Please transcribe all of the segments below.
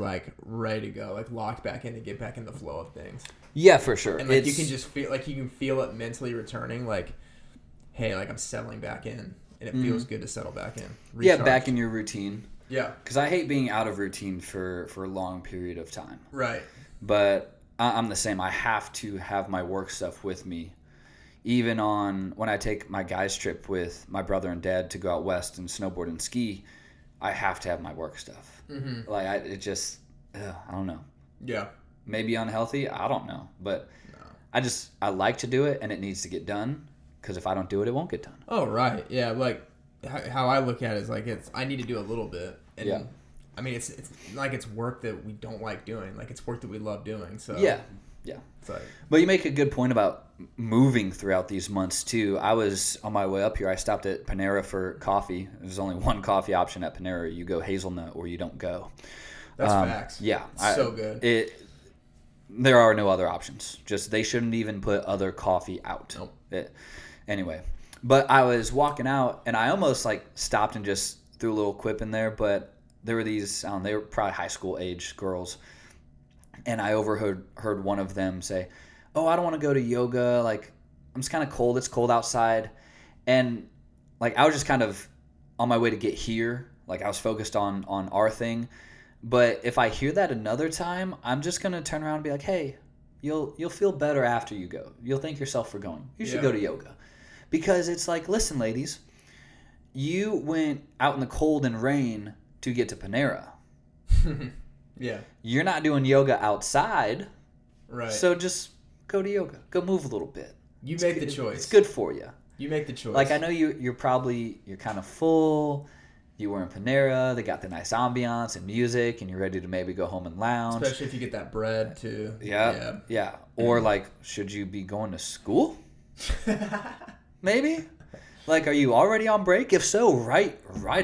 like ready to go, like locked back in to get back in the flow of things. Yeah, for sure. And like you can just feel like you can feel it mentally returning. Like, hey, like I'm settling back in, and it feels good to settle back in. Recharge. Yeah, back in your routine. Yeah. Because I hate being out of routine for a long period of time. Right. But I'm the same. I have to have my work stuff with me. Even on when I take my guys trip with my brother and dad to go out west and snowboard and ski, I have to have my work stuff. Mm-hmm. Like I don't know. Yeah. Maybe unhealthy. I don't know. But no. I like to do it, and it needs to get done. Because if I don't do it, it won't get done. Oh, right. Yeah. Like how I look at it is like I need to do a little bit. And yeah. I mean, it's like it's work that we don't like doing. Like it's work that we love doing. So yeah. It's like, but you make a good point about moving throughout these months too. I was on my way up here. I stopped at Panera for coffee. There's only one coffee option at Panera. You go hazelnut or you don't go. That's facts. Yeah, so good. There are no other options. Just they shouldn't even put other coffee out. Nope. Anyway, but I was walking out and I almost like stopped and just threw a little quip in there. But there were these. They were probably high school age girls. And I heard one of them say, "Oh, I don't want to go to yoga. Like, I'm just kind of cold. It's cold outside." And like I was just kind of on my way to get here. Like I was focused on our thing. But if I hear that another time, I'm just gonna turn around and be like, "Hey, you'll feel better after you go. You'll thank yourself for going. You should go to yoga." Because it's like, listen, ladies, you went out in the cold and rain to get to Panera. Yeah. You're not doing yoga outside. Right. So just go to yoga. Go move a little bit. You make the choice. It's good for you. You make the choice. Like I know you're kind of full. You were in Panera. They got the nice ambiance and music, and you're ready to maybe go home and lounge. Especially if you get that bread too. Yeah. Or like, should you be going to school? Maybe. Like, are you already on break? If so, right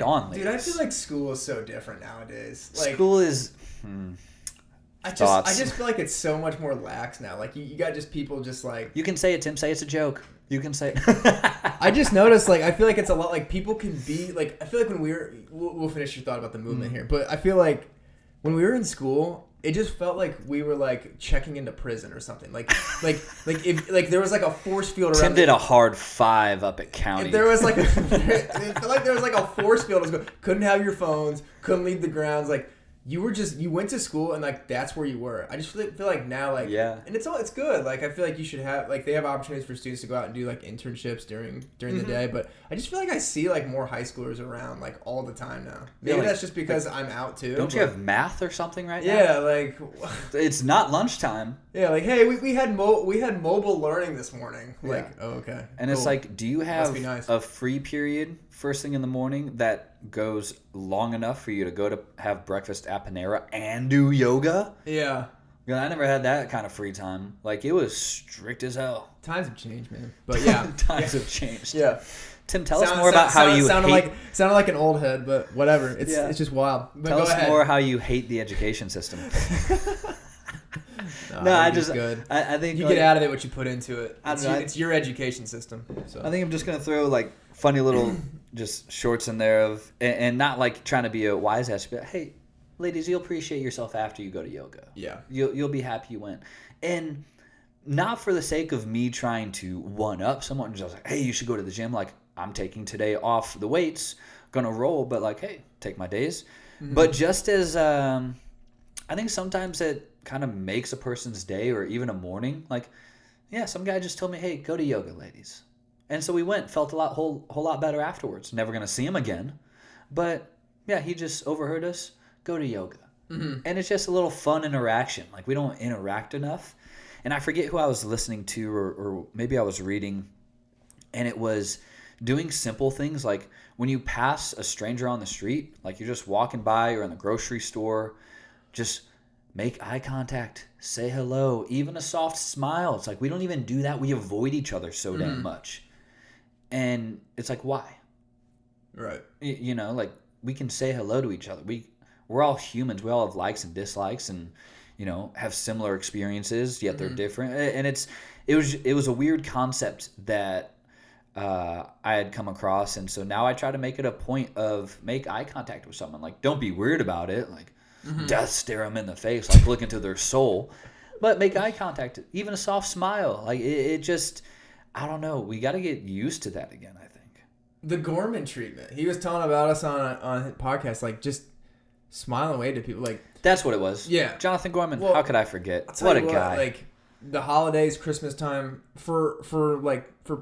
on. Ladies. Dude, I feel like school is so different nowadays. Like, school is. I just feel like it's so much more lax now. Like you got just people just like. You can say it, Tim. Say it's a joke. You can say it. I just noticed, like, I feel like it's a lot, like, people can be, like, I feel like when we'll finish your thought about the movement here, but I feel like when we were in school, it just felt like we were, like, checking into prison or something. Like if, like, there was, like, a force field around. Tim did a hard 5 up at County. If there was, like, it felt like there was, like, a force field. Couldn't have your phones, couldn't leave the grounds, like, you went to school and like that's where you were. I just feel like now like and it's good. Like I feel like you should have like they have opportunities for students to go out and do like internships during the day. But I just feel like I see like more high schoolers around like all the time now. Maybe that's just because I'm out too. Don't you have math or something right now? Yeah, like it's not lunchtime. Yeah, like hey, we had mobile learning this morning. Like okay, and cool. It's like, do you have a free period first thing in the morning that goes long enough for you to go to have breakfast at Panera and do yoga? Yeah. I never had that kind of free time. Like, it was strict as hell. Times have changed, man. But yeah. Times have changed. Yeah. Tim, tell us more about how you sounded like an old head, but whatever. It's just wild. But tell us more how you hate the education system. I just good. I think you get out of it what you put into it. It's your education system. So I think I'm just gonna throw like funny little just shorts in there of and not like trying to be a wise ass, but hey, ladies, you'll appreciate yourself after you go to yoga. Yeah, you'll be happy you went, and not for the sake of me trying to one up someone. Just like, hey, you should go to the gym. Like I'm taking today off the weights, gonna roll, but like, hey, take my days. Mm-hmm. But just as I think sometimes it kind of makes a person's day or even a morning. Like, yeah, some guy just told me, hey, go to yoga, ladies. And so we went, felt a whole lot better afterwards. Never going to see him again. But, yeah, he just overheard us, go to yoga. Mm-hmm. And it's just a little fun interaction. Like, we don't interact enough. And I forget who I was listening to or maybe I was reading. And it was doing simple things like when you pass a stranger on the street, like you're just walking by or in the grocery store, just make eye contact, say hello, even a soft smile. It's like we don't even do that. We avoid each other so damn much. And it's like, why? Right. You know, like we can say hello to each other. We're all humans. We all have likes and dislikes and, you know, have similar experiences, yet they're different. And it was a weird concept that I had come across. And so now I try to make it a point of make eye contact with someone. Like, don't be weird about it. Like, death stare them in the face, like look into their soul, but make eye contact, even a soft smile. Like it just, I don't know. We got to get used to that again, I think. The Gorman treatment. He was telling about us on his podcast, like just smile and wave to people. Like that's what it was. Yeah. Jonathan Gorman. Well, how could I forget? What a guy. Like the holidays, Christmas time, for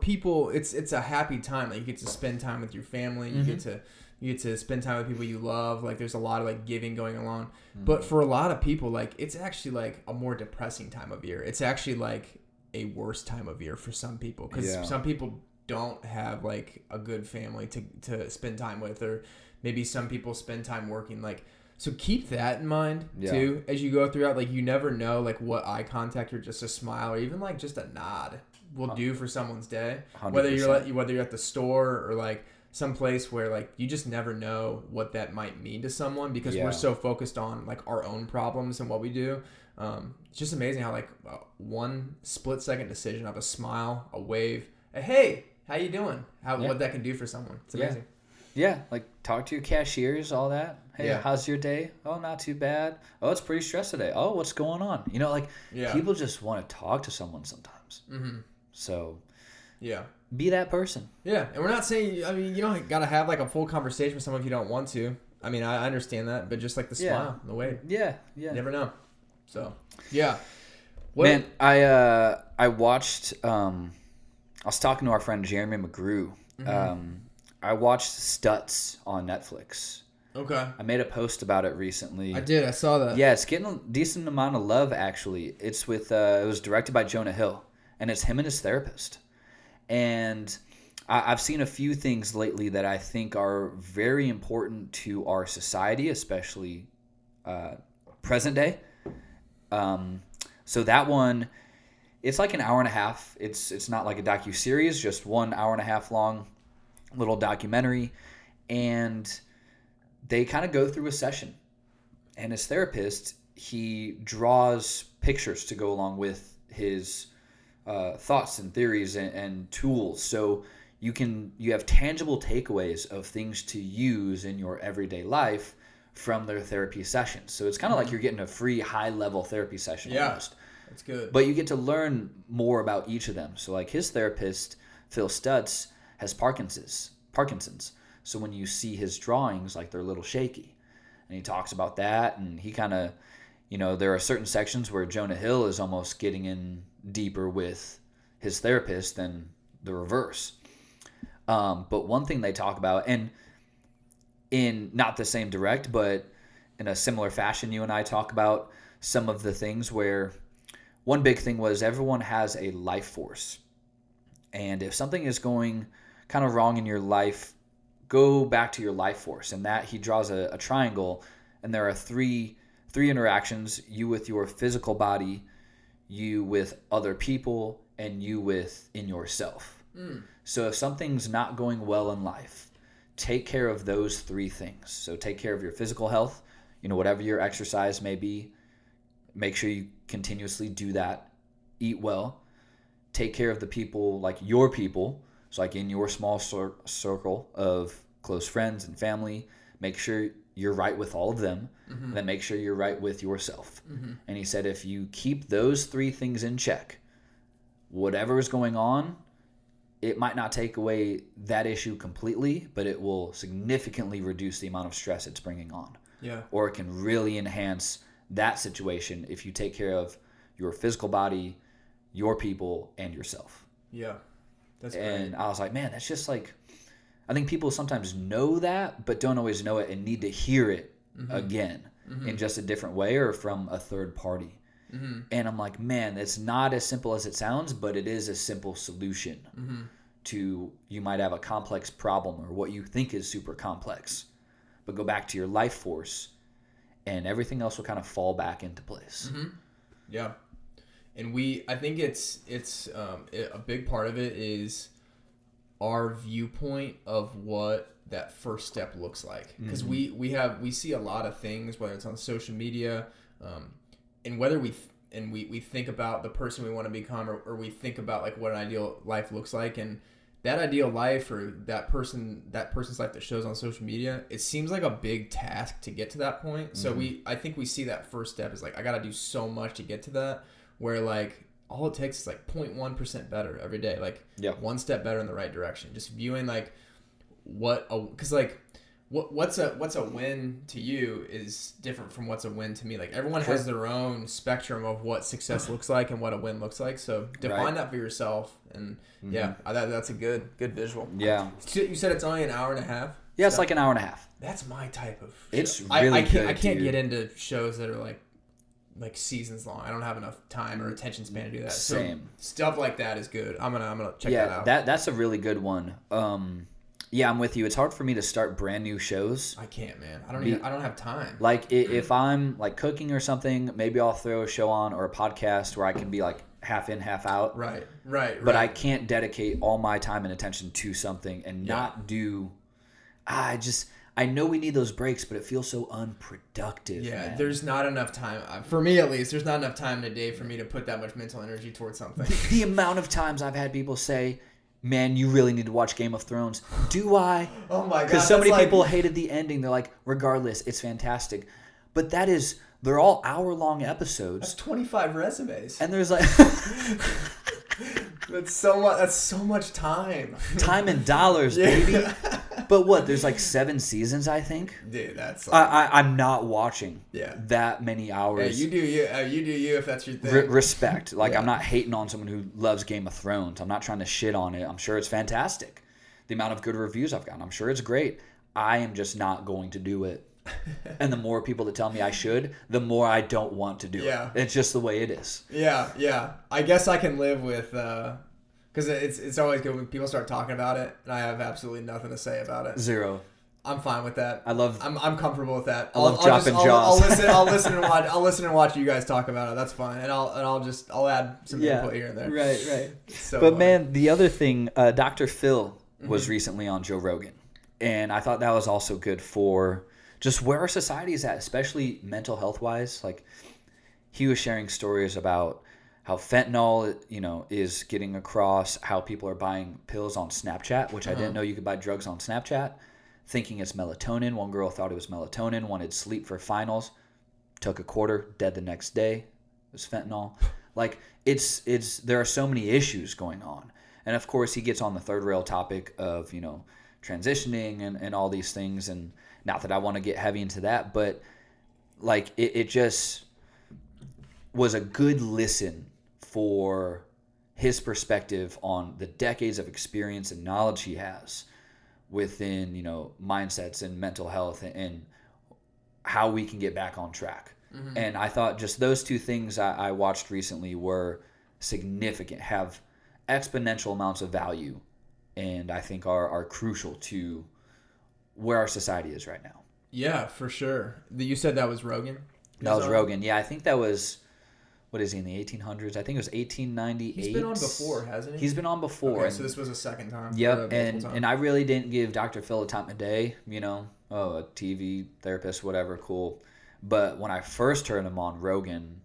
people, it's a happy time. Like you get to spend time with your family. You get to spend time with people you love. Like there's a lot of like giving going along. But for a lot of people, like it's actually like a more depressing time of year. It's actually like a worse time of year for some people, because some people don't have like a good family to spend time with, or maybe some people spend time working. Like, so keep that in mind too as you go throughout. Like you never know like what eye contact or just a smile or even like just a nod will do for someone's day. 100%. Whether you're at the store or like some place where like you just never know what that might mean to someone, because we're so focused on like our own problems and what we do. It's just amazing how like one split-second decision of a smile, a wave, a hey, how you doing? What that can do for someone. It's amazing. Yeah, like talk to your cashiers, all that. Hey, how's your day? Oh, not too bad. Oh, it's pretty stressed today. Oh, what's going on? You know, like people just want to talk to someone sometimes. So, be that person. Yeah, and we're not saying, I mean, you don't got to have like a full conversation with someone if you don't want to. I mean, I understand that, but just like the smile, the wave. Yeah. You never know. So, yeah. Man, I watched, I was talking to our friend Jeremy McGrew. I watched Stutz on Netflix. Okay. I made a post about it recently. I did. I saw that. Yeah, it's getting a decent amount of love, actually. It's with, it was directed by Jonah Hill, and it's him and his therapist. And I've seen a few things lately that I think are very important to our society, especially present day. So that one, it's like an hour and a half. It's not like a docuseries, just 1 hour and a half long little documentary. And they kind of go through a session. And his therapist, he draws pictures to go along with his thoughts and theories and tools. So you have tangible takeaways of things to use in your everyday life from their therapy sessions. So it's kind of like you're getting a free high-level therapy session almost. That's good. But you get to learn more about each of them. So like his therapist, Phil Stutz, has Parkinson's. So when you see his drawings, like they're a little shaky. And he talks about that, and he kind of, there are certain sections where Jonah Hill is almost getting in deeper with his therapist than the reverse. But one thing they talk about, and in not the same direct, but in a similar fashion, you and I talk about some of the things where one big thing was everyone has a life force. And if something is going kind of wrong in your life, go back to your life force. And that he draws a triangle, and there are three interactions: you with your physical body, you with other people, and you within yourself. So if something's not going well in life, take care of those three things. So take care of your physical health, whatever your exercise may be, make sure you continuously do that. Eat well. Take care of the people, like your people. So like in your small circle of close friends and family, make sure you're right with all of them. And then make sure you're right with yourself. And he said if you keep those three things in check, whatever is going on, it might not take away that issue completely, but it will significantly reduce the amount of stress it's bringing on. Yeah. Or it can really enhance that situation if you take care of your physical body, your people, and yourself. Yeah. That's great. And I was like, man, that's just like, I think people sometimes know that, but don't always know it and need to hear it again in just a different way or from a third party. And I'm like, man, it's not as simple as it sounds, but it is a simple solution to, you might have a complex problem or what you think is super complex, but go back to your life force and everything else will kind of fall back into place. Yeah. And I think it's a big part of it is our viewpoint of what that first step looks like. Because we see a lot of things, whether it's on social media, and whether we think about the person we want to become, or we think about like what an ideal life looks like, and that ideal life or that person's life that shows on social media, it seems like a big task to get to that point. So I think we see that first step is like, I got to do so much to get to that, where like all it takes is like 0.1% better every day. Like one step better in the right direction. Just viewing like because like what's a win to you is different from what's a win to me. Like everyone has their own spectrum of what success looks like and what a win looks like. So define that for yourself. And that's a good visual. Yeah. You said it's only an hour and a half? Yeah, it's like an hour and a half. That's my type of show. It's really good, I can't get into shows that are like seasons long. I don't have enough time or attention span to do that. Same. So stuff like that is good. I'm gonna check that out. That's a really good one. Yeah, I'm with you. It's hard for me to start brand new shows. I can't, man. I don't have time. Like if I'm like cooking or something, maybe I'll throw a show on or a podcast where I can be like half in, half out. Right. But I can't dedicate all my time and attention to something and not do. I know we need those breaks, but it feels so unproductive. Yeah, man. There's not enough time. For me, at least, there's not enough time in a day for me to put that much mental energy towards something. The amount of times I've had people say, man, you really need to watch Game of Thrones. Do I? Oh my God. Because so many people hated the ending. They're like, regardless, it's fantastic. But they're all hour-long episodes. That's 25 resumes. And there's like... That's so much time. Time and dollars, baby. But what? There's like 7 seasons, I think. Dude, that's. I'm not watching. That many hours. Yeah, you do you if that's your thing. Respect. Like I'm not hating on someone who loves Game of Thrones. I'm not trying to shit on it. I'm sure it's fantastic. The amount of good reviews I've gotten, I'm sure it's great. I am just not going to do it. And the more people that tell me I should, the more I don't want to do it. It's just the way it is. Yeah. I guess I can live with, because it's always good when people start talking about it, and I have absolutely nothing to say about it. Zero. I'm fine with that. I'm comfortable with that. I love dropping jaws. I'll listen and watch you guys talk about it. That's fine, and I'll add some input here and there. Right. So but man, the other thing, Dr. Phil was recently on Joe Rogan, and I thought that was also good for just where our society is at, especially mental health wise. Like he was sharing stories about how fentanyl, is getting across, how people are buying pills on Snapchat, which I didn't know you could buy drugs on Snapchat, thinking it's melatonin. One girl thought it was melatonin, wanted sleep for finals, took a quarter, dead the next day. It was fentanyl. Like there are so many issues going on. And of course he gets on the third rail topic of, transitioning and all these things. And not that I want to get heavy into that, but like it just was a good listen for his perspective on the decades of experience and knowledge he has within, mindsets and mental health and how we can get back on track. Mm-hmm. And I thought just those two things I watched recently were significant, have exponential amounts of value, and I think are crucial to where our society is right now. Yeah, for sure. You said that was Rogan? That was Rogan. Yeah, I think that was, what is he, in the 1800s? I think it was 1898. He's been on before, hasn't he? He's been on before. Okay, so this was a second time. Yep, and I really didn't give Dr. Phil a time of day, a TV therapist, whatever, cool. But when I first heard him on Rogan,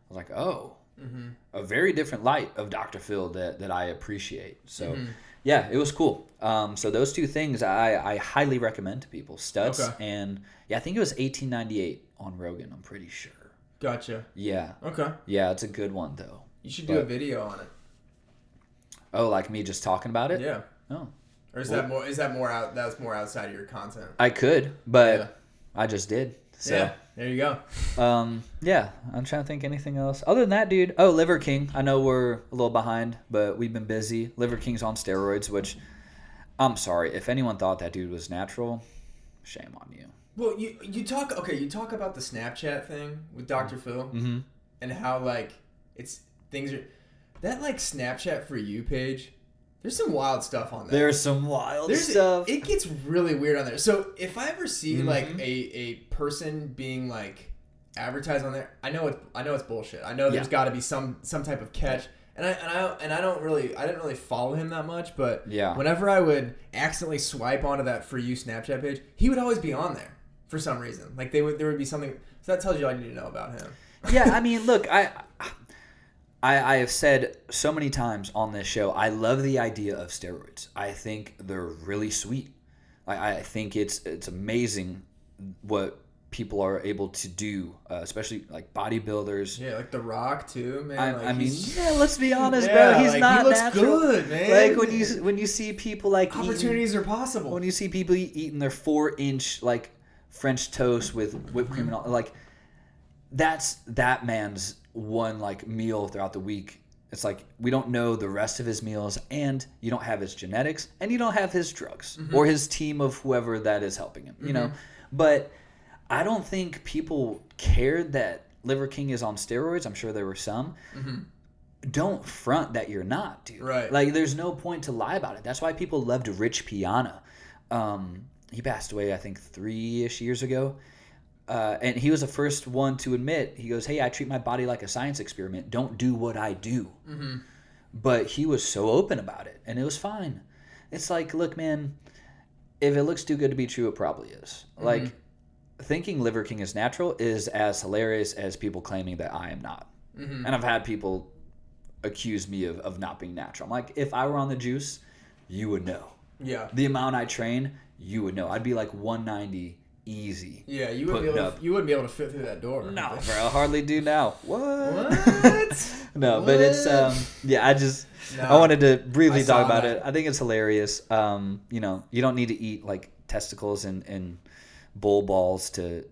I was like, a very different light of Dr. Phil that I appreciate. So, yeah, it was cool. So those two things I highly recommend to people. Stutz and, I think it was 1898 on Rogan, I'm pretty sure. Gotcha. Yeah. Okay. Yeah, it's a good one, though. You should do a video on it. Oh, like me just talking about it? Yeah. Oh. Or that's more outside of your content? I could, but I just did. So. Yeah, there you go. Yeah, I'm trying to think anything else. Other than that, dude. Oh, Liver King. I know we're a little behind, but we've been busy. Liver King's on steroids, which I'm sorry. If anyone thought that dude was natural, shame on you. Well, you talk about the Snapchat thing with Dr. Phil and how that Snapchat for you page. There's some wild stuff on there. There's some wild stuff. It gets really weird on there. So if I ever see a person being advertised on there, I know it's bullshit. I know there's got to be some type of catch. And I didn't really follow him that much, but whenever I would accidentally swipe onto that For You Snapchat page, he would always be on there for some reason. There would be something. So that tells you all you need to know about him. Yeah, I mean, look, I have said so many times on this show, I love the idea of steroids. I think they're really sweet. I think it's amazing what people are able to do, especially like bodybuilders. Yeah, like The Rock too, man. I mean, let's be honest, yeah, bro. He's like, not he looks natural. good, man. Like when you see people like opportunities are possible. When you see people eating their 4-inch like French toast with whipped cream and all, like that's that man's one like meal throughout the week. It's like we don't know the rest of his meals, and you don't have his genetics, and you don't have his drugs or his team of whoever that is helping him. You know, but I don't think people cared that Liver King is on steroids. I'm sure there were some. Don't front that you're not, dude. Right. Like, there's no point to lie about it. That's why people loved Rich Piana. He passed away, I think, 3-ish years ago. And he was the first one to admit, he goes, hey, I treat my body like a science experiment. Don't do what I do. But he was so open about it, and it was fine. It's like, look, man, if it looks too good to be true, it probably is. Like, thinking Liver King is natural is as hilarious as people claiming that I am not. And I've had people accuse me of not being natural. I'm like, if I were on the juice, you would know. Yeah. The amount I train, you would know. I'd be like 190 easy. Yeah, you wouldn't be able to fit through that door. No, bro, I hardly do now. What? No, What? but it's I wanted to briefly talk about it. I think it's hilarious. You know, you don't need to eat like testicles and bull balls to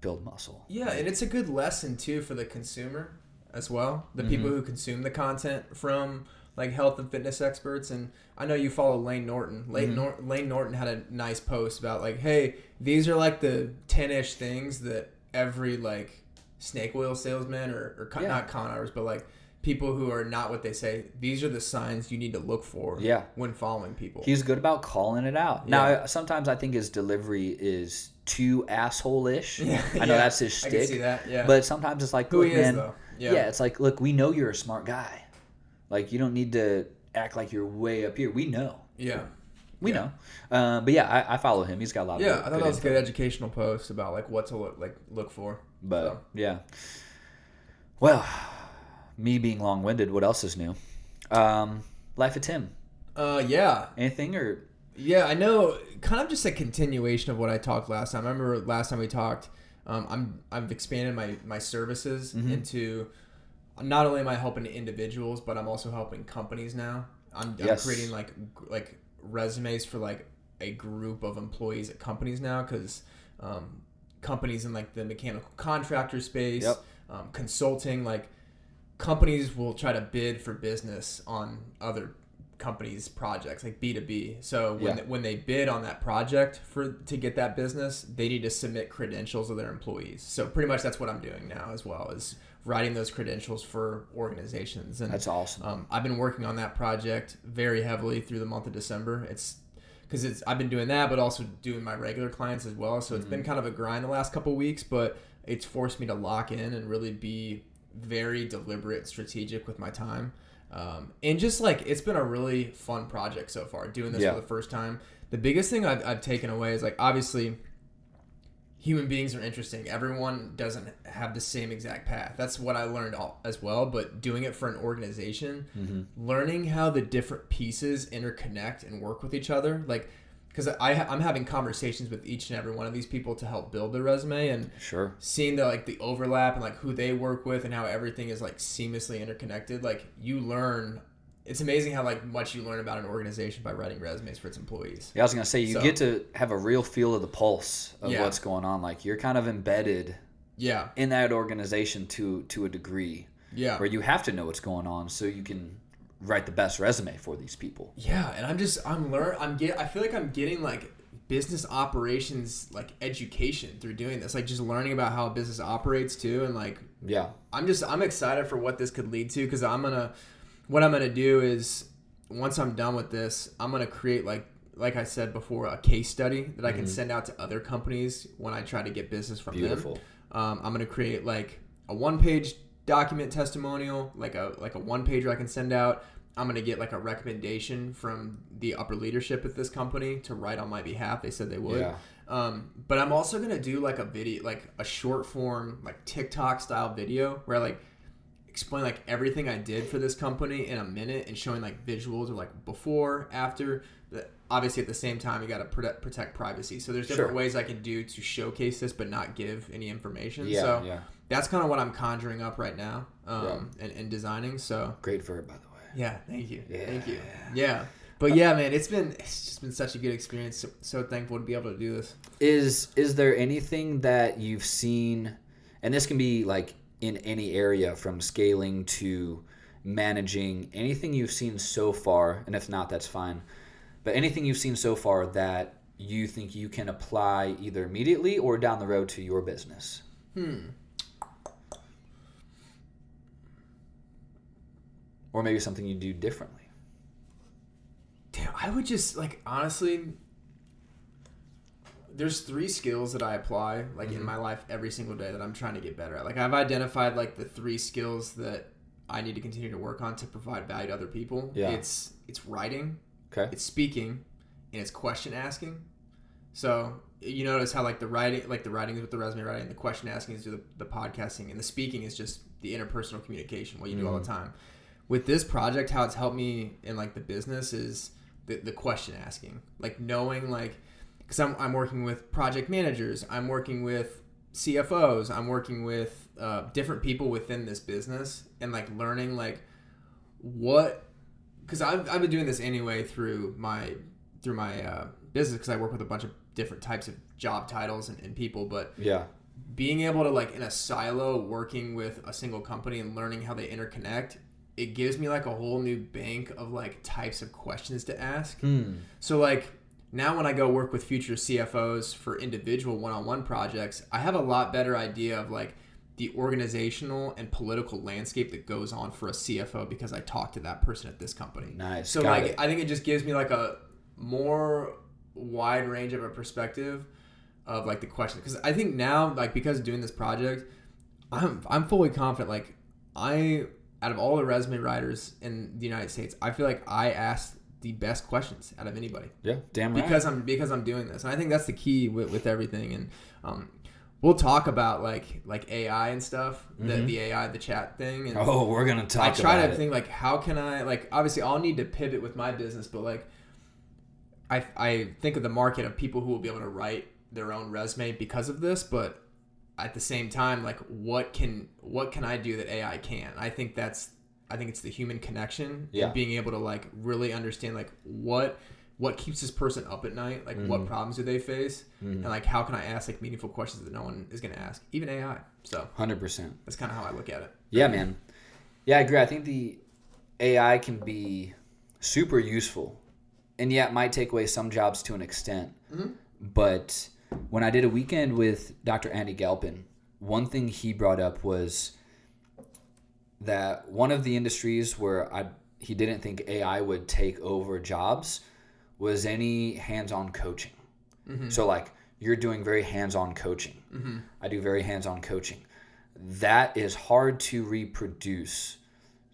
build muscle. Yeah, and it's a good lesson too for the consumer as well. The people who consume the content from like health and fitness experts. And I know you follow Lane Norton. Lane Norton had a nice post about like, hey, these are like the 10-ish things that every like snake oil salesman or not con artists, but like people who are not what they say, these are the signs you need to look for when following people. He's good about calling it out. Now, sometimes I think his delivery is too asshole-ish. I know that's his shtick. I can see that, yeah. But sometimes it's like, who look, he is, man, though. Yeah, it's like, look, we know you're a smart guy. Like, you don't need to act like you're way up here. We know. Yeah. We know. But yeah, I follow him. He's got a lot of I thought that was a good educational post about like what to look for. But yeah. Well, me being long-winded, what else is new? Life of Tim. Yeah. Anything or? Yeah, I know. Kind of just a continuation of what I talked last time. I remember last time we talked. I've expanded my services into. Not only am I helping individuals, but I'm also helping companies now. I'm creating like resumes for like a group of employees at companies now, because companies in like the mechanical contractor space, consulting, like companies will try to bid for business on other companies' projects, like B2B. So when they bid on that project to get that business, they need to submit credentials of their employees. So pretty much that's what I'm doing now as well, is writing those credentials for organizations. And that's awesome. I've been working on that project very heavily through the month of December. I've been doing that, but also doing my regular clients as well. So it's been kind of a grind the last couple of weeks, but it's forced me to lock in and really be very deliberate, strategic with my time. And just like, it's been a really fun project so far, doing this for the first time. The biggest thing I've taken away is like, obviously human beings are interesting. Everyone doesn't have the same exact path. That's what I learned as well. But doing it for an organization, learning how the different pieces interconnect and work with each other, like, because I'm having conversations with each and every one of these people to help build their resume, and seeing the overlap and like who they work with and how everything is like seamlessly interconnected. Like, you learn. It's amazing how like much you learn about an organization by writing resumes for its employees. Yeah, I was gonna say you get to have a real feel of the pulse of what's going on. Like, you're kind of embedded in that organization to a degree. Yeah. Where you have to know what's going on so you can write the best resume for these people. Yeah, and I feel like I'm getting like business operations like education through doing this. Like, just learning about how a business operates too, and like I'm excited for what this could lead to, because what I'm gonna do is, once I'm done with this, I'm gonna create like I said before, a case study that I can send out to other companies when I try to get business from them. I'm gonna create like a 1-page document testimonial, like a 1-pager I can send out. I'm gonna get like a recommendation from the upper leadership at this company to write on my behalf. They said they would. But I'm also gonna do like a video, like a short form, like TikTok style video, where like explain like everything I did for this company in a minute and showing like visuals or like before, after. But obviously, at the same time, you got to protect privacy. So there's different ways I can do to showcase this, but not give any information. So that's kind of what I'm conjuring up right now, and designing. So great verb, by the way. Yeah, thank you. Yeah. Thank you. Yeah. But yeah, man, it's just been such a good experience. So thankful to be able to do this. Is there anything that you've seen, and this can be like in any area from scaling to managing, anything you've seen so far, and if not, that's fine, but anything you've seen so far that you think you can apply either immediately or down the road to your business? Or maybe something you do differently. Damn, I would just, like, honestly, there's 3 skills that I apply, like, in my life every single day that I'm trying to get better at. Like, I've identified, like, the 3 skills that I need to continue to work on to provide value to other people. Yeah. It's writing, it's speaking, and it's question asking. So you notice how like the writing is with the resume writing, the question asking is the podcasting, and the speaking is just the interpersonal communication, what you do all the time. With this project, how it's helped me in like the business is the question asking, like knowing, like, because I'm working with project managers, I'm working with CFOs, I'm working with different people within this business, and like learning like what, because I've been doing this anyway through my business, because I work with a bunch of different types of job titles and people, but being able to like in a silo working with a single company and learning how they interconnect, it gives me like a whole new bank of like types of questions to ask. So like now when I go work with future CFOs for individual one-on-one projects, I have a lot better idea of like the organizational and political landscape that goes on for a CFO because I talked to that person at this company. Nice. So like I think it just gives me like a more wide range of a perspective of like the question, because I think now, like, because of doing this project, I'm fully confident, like, out of all the resume writers in the United States, I feel like I asked the best questions out of anybody. Yeah, damn right. Because I'm doing this, and I think that's the key with everything. And we'll talk about like AI and stuff, the AI, the chat thing. And we're gonna talk about it. I try to think like, how can I, like, obviously I'll need to pivot with my business, but like I think of the market of people who will be able to write their own resume because of this, but at the same time, like, what can I do that AI can't? I think it's the human connection and being able to like really understand like what keeps this person up at night, like what problems do they face, and like how can I ask like meaningful questions that no one is going to ask, even AI. So 100%. That's kind of how I look at it. Yeah, man. Yeah, I agree. I think the AI can be super useful, and it might take away some jobs to an extent. But when I did a weekend with Dr. Andy Galpin, one thing he brought up was that one of the industries where he didn't think AI would take over jobs was any hands-on coaching. So like you're doing very hands-on coaching. I do very hands-on coaching. That is hard to reproduce.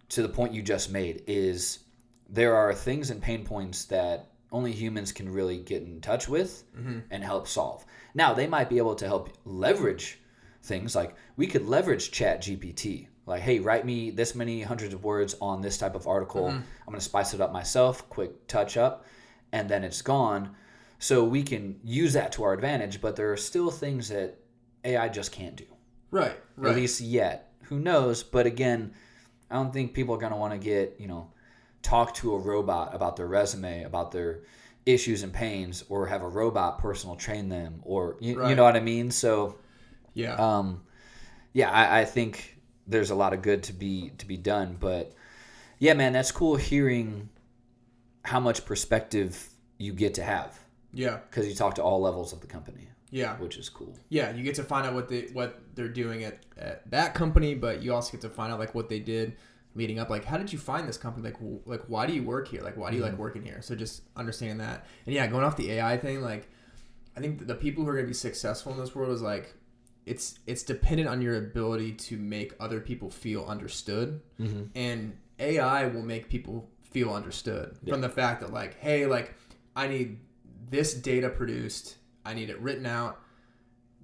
To the point you just made, is there are things and pain points that only humans can really get in touch with and help solve. Now, they might be able to help leverage things, like we could leverage Chat GPT. Like, hey, write me this many hundreds of words on this type of article. I'm going to spice it up myself, quick touch up, and then it's gone. So we can use that to our advantage, but there are still things that AI just can't do. Right. At least yet. Who knows? But again, I don't think people are going to want to get, talk to a robot about their resume, about their issues and pains, or have a robot personal train them, or you know what I mean? So I think there's a lot of good to be done, but yeah, man, that's cool hearing how much perspective you get to have. Yeah. Because you talk to all levels of the company. Yeah. Which is cool. Yeah, you get to find out what they're doing at that company, but you also get to find out like what they did leading up. Like, how did you find this company? Like why do you work here? Like, why do you like working here? So just understanding that. And yeah, going off the AI thing, like, I think the people who are going to be successful in this world is like, it's dependent on your ability to make other people feel understood. And AI will make people feel understood from the fact that like, hey, like, I need this data produced, I need it written out,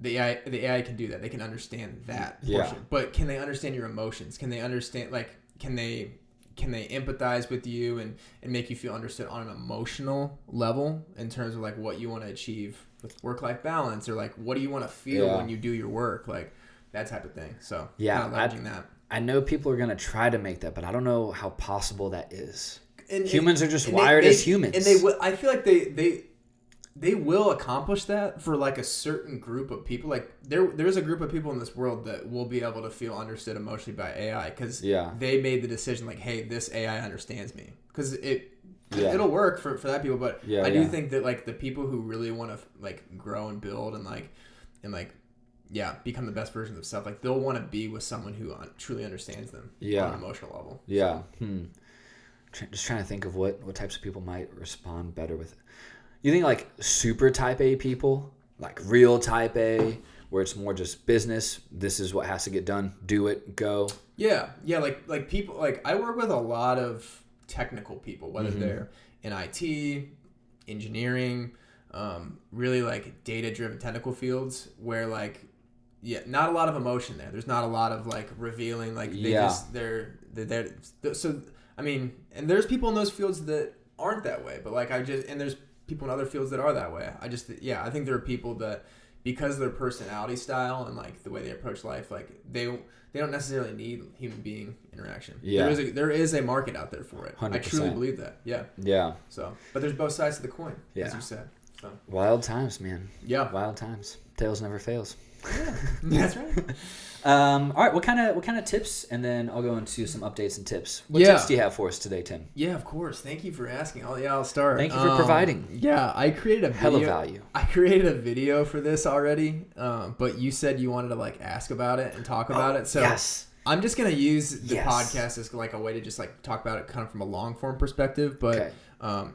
the AI can do that. They can understand that portion. But can they understand your emotions? Can they understand, like, can they empathize with you and make you feel understood on an emotional level in terms of like what you want to achieve with work-life balance, or like what do you want to feel when you do your work, like that type of thing. So kind of leveraging that. I know people are going to try to make that, but I don't know how possible that is. Humans are just wired as humans. And I feel like they will accomplish that for like a certain group of people. Like there's a group of people in this world that will be able to feel understood emotionally by AI because they made the decision like, hey, this AI understands me, because it'll work for that people. But I do think that like the people who really want to like grow and build and become the best version of themselves, like they'll want to be with someone who truly understands them on an emotional level. Yeah. So. Just trying to think of what types of people might respond better with it. You think like super type A people, like real type A, where it's more just business. This is what has to get done. Do it. Go. Yeah. Like people, like I work with a lot of technical people, whether they're in IT, engineering, really like data-driven technical fields, where like not a lot of emotion there. There's not a lot of like revealing. Like they're so. I mean, and there's people in those fields that aren't that way, but like and there's people in other fields that are that way. I think there are people that, because of their personality style and like the way they approach life, like they don't necessarily need human being interaction. Yeah. There is a market out there for it. 100%. I truly believe that. Yeah. Yeah. So, but there's both sides to the coin, as you said. So. Wild times, man. Yeah. Wild times. Tails never fails. Yeah. That's right. All right, what kind of tips, and then I'll go into some updates and tips. What tips do you have for us today, Tim? Yeah, of course. Thank you for asking. I'll start. Thank you for providing. Yeah, I created a video. Hella value. I created a video for this already, but you said you wanted to like ask about it and talk about it. So I'm just gonna use the podcast as like a way to just like talk about it kind of from a long form perspective. But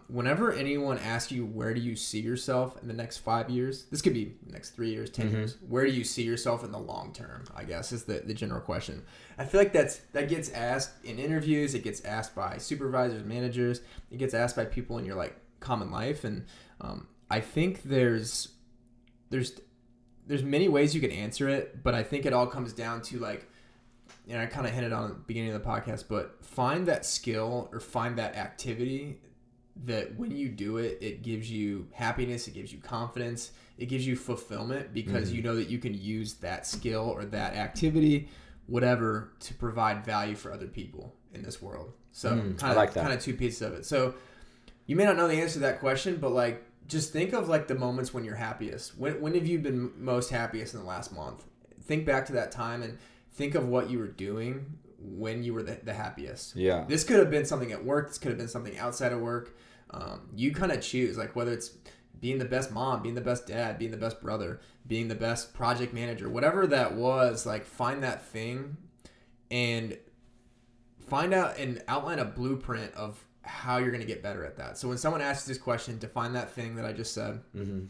whenever anyone asks you, where do you see yourself in the next 5 years? This could be the next 3 years, 10 years. Where do you see yourself in the long term, I guess, is the general question. I feel like that gets asked in interviews. It gets asked by supervisors, managers. It gets asked by people in your like common life. And I think there's many ways you can answer it, but I think it all comes down to like, and I kind of hinted on at the beginning of the podcast, but find that skill or find that activity that when you do it, it gives you happiness, it gives you confidence, it gives you fulfillment, because you know that you can use that skill or that activity, whatever, to provide value for other people in this world. So kind of two pieces of it. So you may not know the answer to that question, but like just think of like the moments when you're happiest. When have you been most happiest in the last month? Think back to that time and think of what you were doing when you were the happiest. Yeah. This could have been something at work. This could have been something outside of work. You kind of choose, like whether it's being the best mom, being the best dad, being the best brother, being the best project manager, whatever that was, like find that thing and find out and outline a blueprint of how you're going to get better at that. So when someone asks this question, define that thing that I just said. And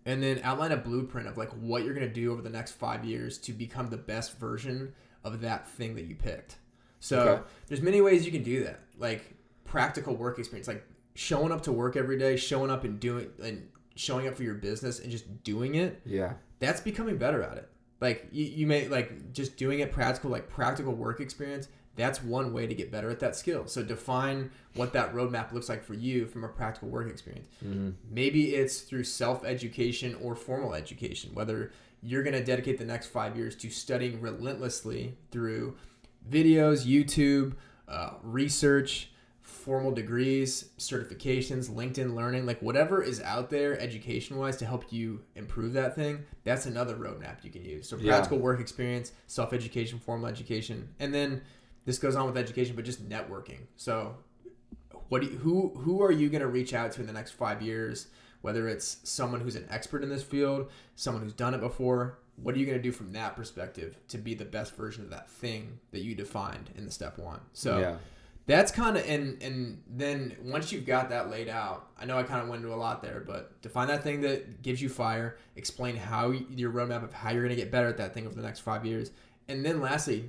then outline a blueprint of like what you're going to do over the next 5 years to become the best version of that thing that you picked. So there's many ways you can do that. Like practical work experience, like showing up to work every day, showing up and showing up for your business and just doing it. Yeah. That's becoming better at it. Like you may like just doing it practical work experience. That's one way to get better at that skill. So define what that roadmap looks like for you from a practical work experience. Maybe it's through self-education or formal education, whether you're going to dedicate the next 5 years to studying relentlessly through videos, YouTube, research, formal degrees, certifications, LinkedIn Learning, like whatever is out there education-wise to help you improve that thing. That's another roadmap you can use. So practical work experience, self-education, formal education, and then this goes on with education, but just networking. So who are you going to reach out to in the next 5 years? Whether it's someone who's an expert in this field, someone who's done it before, what are you going to do from that perspective to be the best version of that thing that you defined in the step one? So that's kind of, and then once you've got that laid out, I know I kind of went into a lot there, but define that thing that gives you fire, explain how your roadmap of how you're going to get better at that thing over the next 5 years. And then lastly,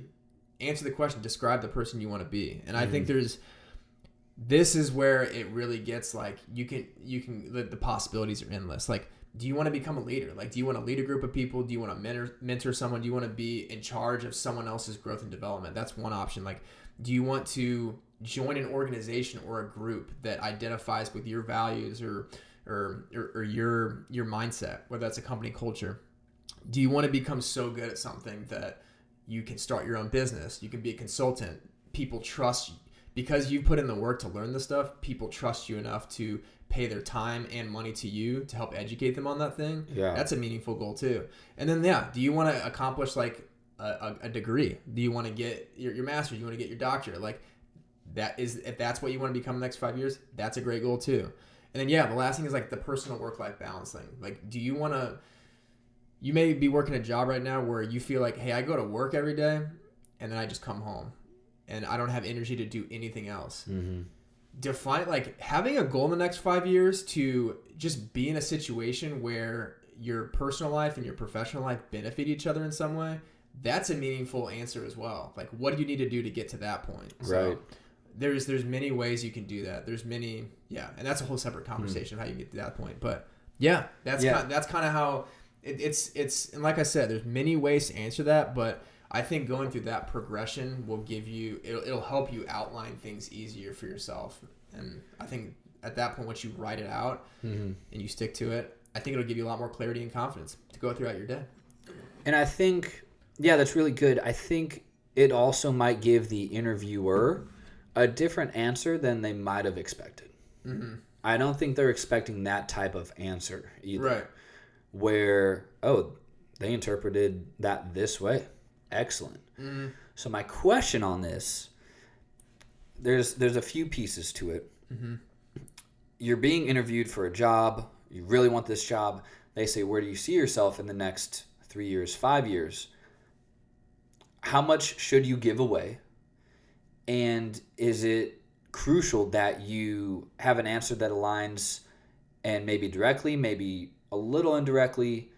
answer the question, describe the person you want to be. And I think this is where it really gets like, the possibilities are endless. Like do you want to become a leader? Like, do you want to lead a group of people? Do you want to mentor someone? Do you want to be in charge of someone else's growth and development? That's one option. Like, do you want to join an organization or a group that identifies with your values or your mindset, whether that's a company culture? Do you want to become so good at something that you can start your own business? You can be a consultant. People trust you. Because you put in the work to learn this stuff, people trust you enough to pay their time and money to you to help educate them on that thing. Yeah. That's a meaningful goal too. And then, do you want to accomplish like a degree? Do you want to get your master's? Do you want to get your doctorate? Like, if that's what you want to become in the next 5 years, that's a great goal too. And then, the last thing is like the personal work-life balance thing. Like, do you want to, you may be working a job right now where you feel like, hey, I go to work every day and then I just come home and I don't have energy to do anything else. Mm-hmm. Define, like, having a goal in the next 5 years to just be in a situation where your personal life and your professional life benefit each other in some way. That's a meaningful answer as well. Like, what do you need to do to get to that point? So, right. There's many ways you can do that. There's many, and that's a whole separate conversation of how you get to that point. But that's kind of how it's, and like I said, there's many ways to answer that, but I think going through that progression will give you, it'll help you outline things easier for yourself. And I think at that point, once you write it out and you stick to it, I think it'll give you a lot more clarity and confidence to go throughout your day. And I think, that's really good. I think it also might give the interviewer a different answer than they might have expected. Mm-hmm. I don't think they're expecting that type of answer either. Right. Where, they interpreted that this way. Excellent. Mm-hmm. So my question on this, there's a few pieces to it. Mm-hmm. You're being interviewed for a job. You really want this job. They say, where do you see yourself in the next 3 years, 5 years? How much should you give away? And is it crucial that you have an answer that aligns and maybe directly, maybe a little indirectly,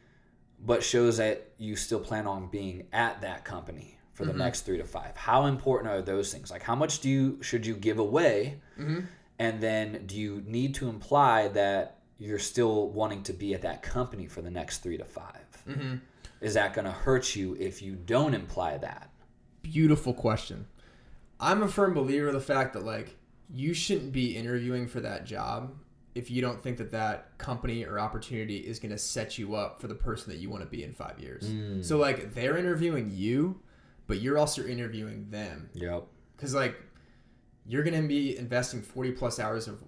but shows that you still plan on being at that company for the next 3 to 5? How important are those things? Like, how much should you give away? Mm-hmm. And then do you need to imply that you're still wanting to be at that company for the next 3 to 5? Mm-hmm. Is that going to hurt you if you don't imply that? Beautiful question. I'm a firm believer of the fact that, like, you shouldn't be interviewing for that job if you don't think that company or opportunity is going to set you up for the person that you want to be in 5 years. So, like, they're interviewing you, but you're also interviewing them. Yep. Because, like, you're going to be investing 40 plus hours of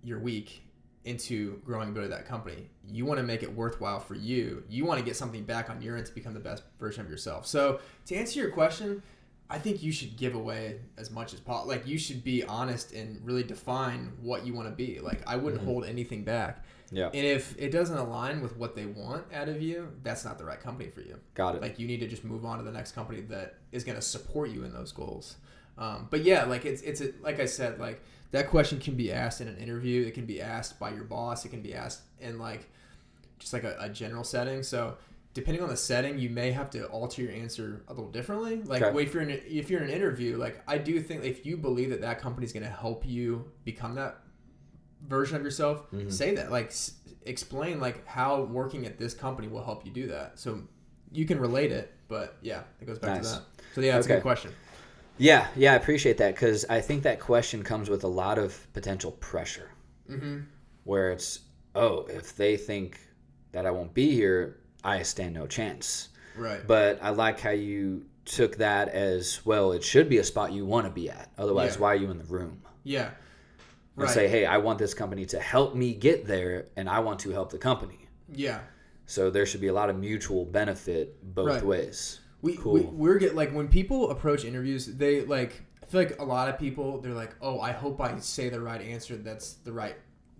your week into growing and building that company. You want to make it worthwhile for you. You want to get something back on your end to become the best version of yourself. So, to answer your question, I think you should give away as much as possible. Like, you should be honest and really define what you want to be. Like, I wouldn't hold anything back. Yeah. And if it doesn't align with what they want out of you, that's not the right company for you. Got it. Like, you need to just move on to the next company that is going to support you in those goals. But yeah, like, it's like I said, like, that question can be asked in an interview. It can be asked by your boss. It can be asked in, like, just like a general setting. So, depending on the setting, you may have to alter your answer a little differently. Like, if you're in an interview, like, I do think if you believe that company is going to help you become that version of yourself, say that. Like, explain, like, how working at this company will help you do that. So you can relate it, but it goes back to that. So that's a good question. Yeah, I appreciate that, because I think that question comes with a lot of potential pressure. Mm-hmm. Where it's, if they think that I won't be here, I stand no chance. Right. But I like how you took that as, well, it should be a spot you want to be at. Otherwise, why are you in the room? Yeah. Right. And say, hey, I want this company to help me get there, and I want to help the company. Yeah. So there should be a lot of mutual benefit both ways. We're like, when people approach interviews, they, like, I feel like a lot of people, they're like, I hope I say the right answer that's the right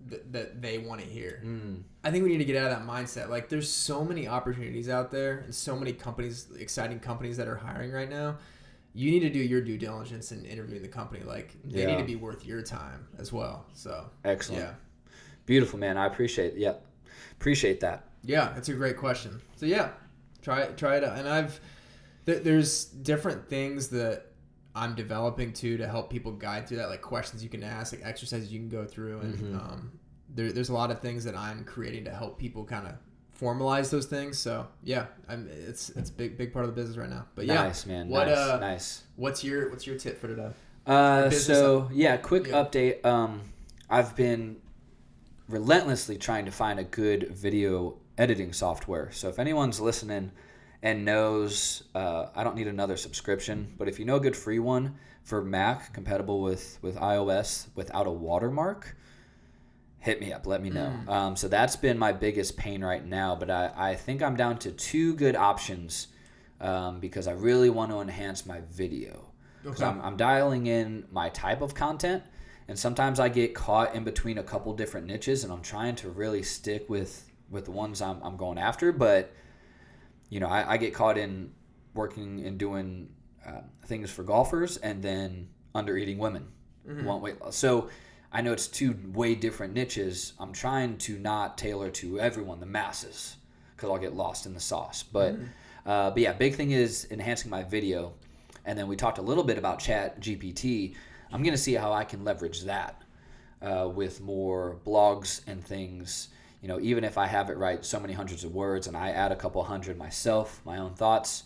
that they want to hear. I think we need to get out of that mindset. Like, there's so many opportunities out there and so many companies, exciting companies that are hiring right now. You need to do your due diligence in interviewing the company. Like, they need to be worth your time as well. So excellent. Yeah. Beautiful, man. I appreciate that. Yeah, that's a great question. So try it out. And there's different things that I'm developing to help people guide through that, like questions you can ask, like exercises you can go through, and there's a lot of things that I'm creating to help people kind of formalize those things. So yeah, it's a big part of the business right now. But yeah, nice, man. Nice. What's your tip for today? Quick update. I've been relentlessly trying to find a good video editing software. So if anyone's listening and knows, I don't need another subscription, but if you know a good free one for Mac compatible with iOS without a watermark, hit me up. Let me know. So that's been my biggest pain right now, but I think I'm down to 2 good options because I really want to enhance my video. Okay. I'm dialing in my type of content, and sometimes I get caught in between a couple different niches, and I'm trying to really stick with the ones I'm going after. But, I get caught in working and doing things for golfers and then under-eating women who want weight loss. So I know it's 2 way different niches. I'm trying to not tailor to everyone, the masses, because I'll get lost in the sauce. But yeah, big thing is enhancing my video. And then we talked a little bit about Chat GPT. I'm going to see how I can leverage that with more blogs and things. Even if I have it write so many hundreds of words and I add a couple hundred myself, my own thoughts,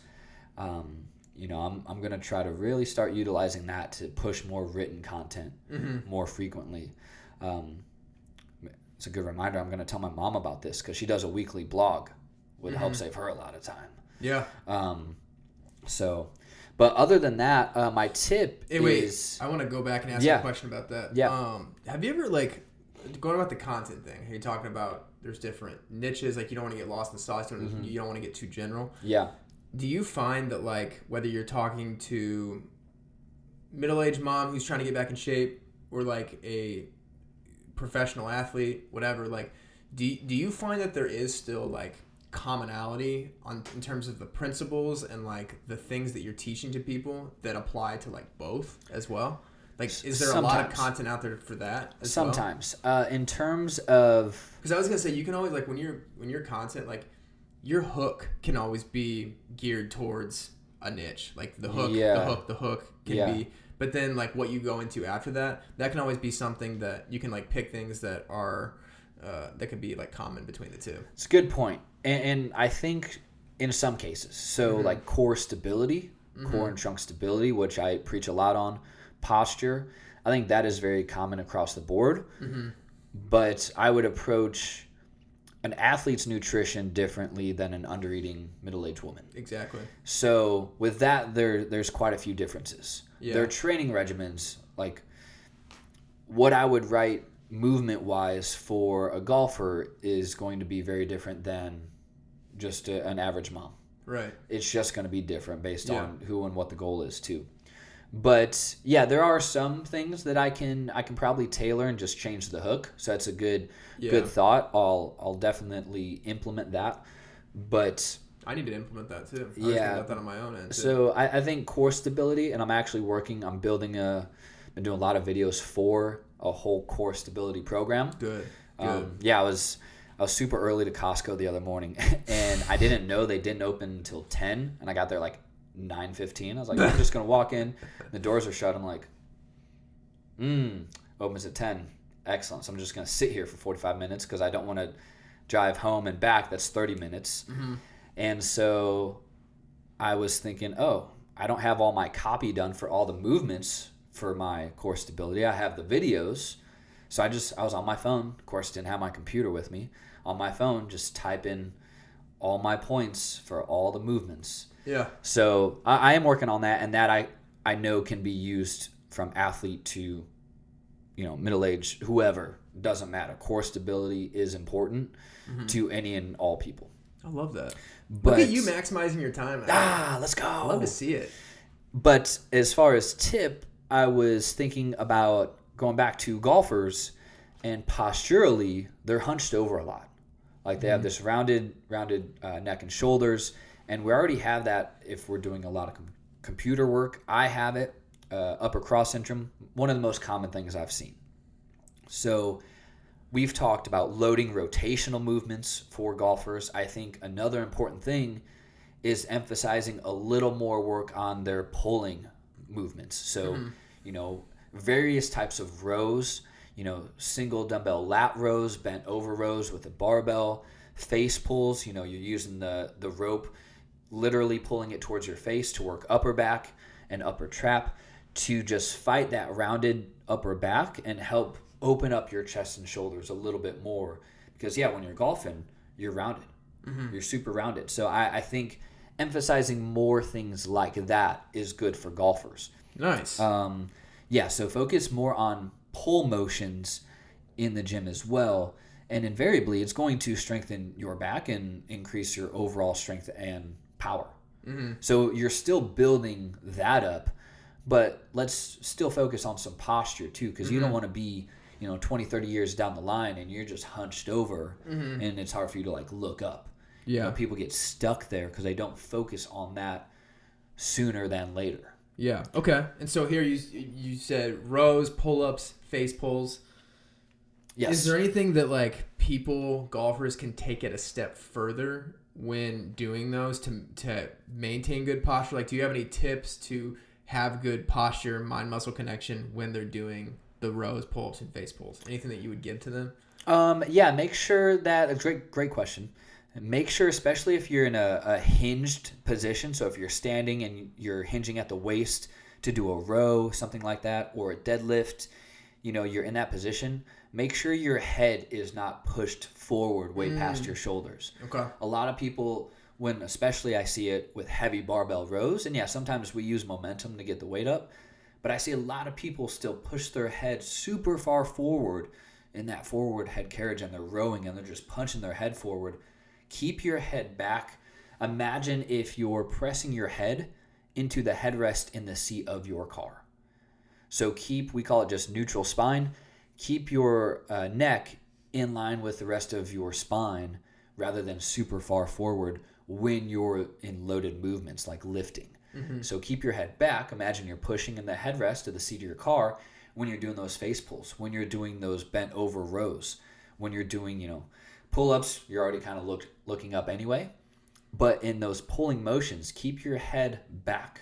I'm going to try to really start utilizing that to push more written content more frequently. It's a good reminder. I'm going to tell my mom about this because she does a weekly blog. Would help save her a lot of time. Yeah. But other than that, my tip is... I want to go back and ask you a question about that. Yeah. Have you ever, going about the content thing, you're talking about there's different niches, you don't want to get lost in the sauce, you don't want to get too general. Yeah. Do you find that, whether you're talking to middle-aged mom who's trying to get back in shape or, a professional athlete, whatever, do you find that there is still, commonality in terms of the principles and the things that you're teaching to people that apply to both as well? Is there a lot of content out there for that as sometimes well? In terms of, because I was gonna say you can always when your content your hook can always be geared towards a niche, the hook can be, but then what you go into after that can always be something that you can pick things that are that could be common between the two. It's a good point. And I think in some cases, so core stability, core and trunk stability, which I preach a lot on, posture, I think that is very common across the board. But I would approach an athlete's nutrition differently than an under-eating middle-aged woman. Exactly. So with that, there's quite a few differences. Yeah. Their training regimens, what I would write movement-wise for a golfer is going to be very different than just an average mom. Right. It's just going to be different based on who and what the goal is too. But yeah, there are some things that I can probably tailor and just change the hook. So that's a good thought. I'll definitely implement that. But I need to implement that too. I was thinking about that on my own end too. So I think core stability, and I'm building been doing a lot of videos for a whole core stability program. Good. I was super early to Costco the other morning, and I didn't know they didn't open until 10, and I got there 9:15. I was like, I'm just gonna walk in. The doors are shut. I'm like, opens at 10. Excellent. So I'm just gonna sit here for 45 minutes because I don't want to drive home and back. That's 30 minutes. And so I was thinking, I don't have all my copy done for all the movements for my core stability. I have the videos. So I was on my phone. Of course, didn't have my computer with me. On my phone, just type in all my points for all the movements. Yeah. So I am working on that, and that I know can be used from athlete to, middle-aged, whoever. Doesn't matter. Core stability is important to any and all people. I love that. Look at you maximizing your time. Let's go. I love to see it. But as far as tip, I was thinking about going back to golfers, and posturally, they're hunched over a lot. They have this rounded neck and shoulders, and we already have that if we're doing a lot of computer work. I have it, upper cross syndrome, one of the most common things I've seen. So we've talked about loading rotational movements for golfers. I think another important thing is emphasizing a little more work on their pulling movements. So, various types of rows, single dumbbell lat rows, bent over rows with a barbell, face pulls. You're using the rope, literally pulling it towards your face to work upper back and upper trap to just fight that rounded upper back and help open up your chest and shoulders a little bit more. Because, when you're golfing, you're rounded. Mm-hmm. You're super rounded. So I think emphasizing more things like that is good for golfers. Nice. So focus more on pull motions in the gym as well. And invariably, it's going to strengthen your back and increase your overall strength and power. Mm-hmm. So you're still building that up, but let's still focus on some posture too, because you don't want to be 20, 30 years down the line and you're just hunched over and it's hard for you to look up. Yeah. People get stuck there because they don't focus on that sooner than later. Yeah. Okay. And so here you said rows, pull-ups, face pulls. Yes. Is there anything that golfers can take it a step further when doing those to maintain good posture? Do you have any tips to have good posture, mind-muscle connection when they're doing the rows, pull-ups, and face pulls? Anything that you would give to them? Make sure that great question. Make sure, especially if you're in a hinged position, so if you're standing and you're hinging at the waist to do a row, something like that, or a deadlift, you're in that position, make sure your head is not pushed forward way past your shoulders. Okay. A lot of people, especially I see it with heavy barbell rows, and sometimes we use momentum to get the weight up, but I see a lot of people still push their head super far forward in that forward head carriage, and they're rowing and they're just punching their head forward. Keep your head back. Imagine if you're pressing your head into the headrest in the seat of your car. So we call it just neutral spine. Keep your neck in line with the rest of your spine rather than super far forward when you're in loaded movements like lifting. Mm-hmm. So keep your head back. Imagine you're pushing in the headrest of the seat of your car when you're doing those face pulls, when you're doing those bent over rows, when you're doing, pull-ups, you're already kind of looking up anyway. But in those pulling motions, keep your head back.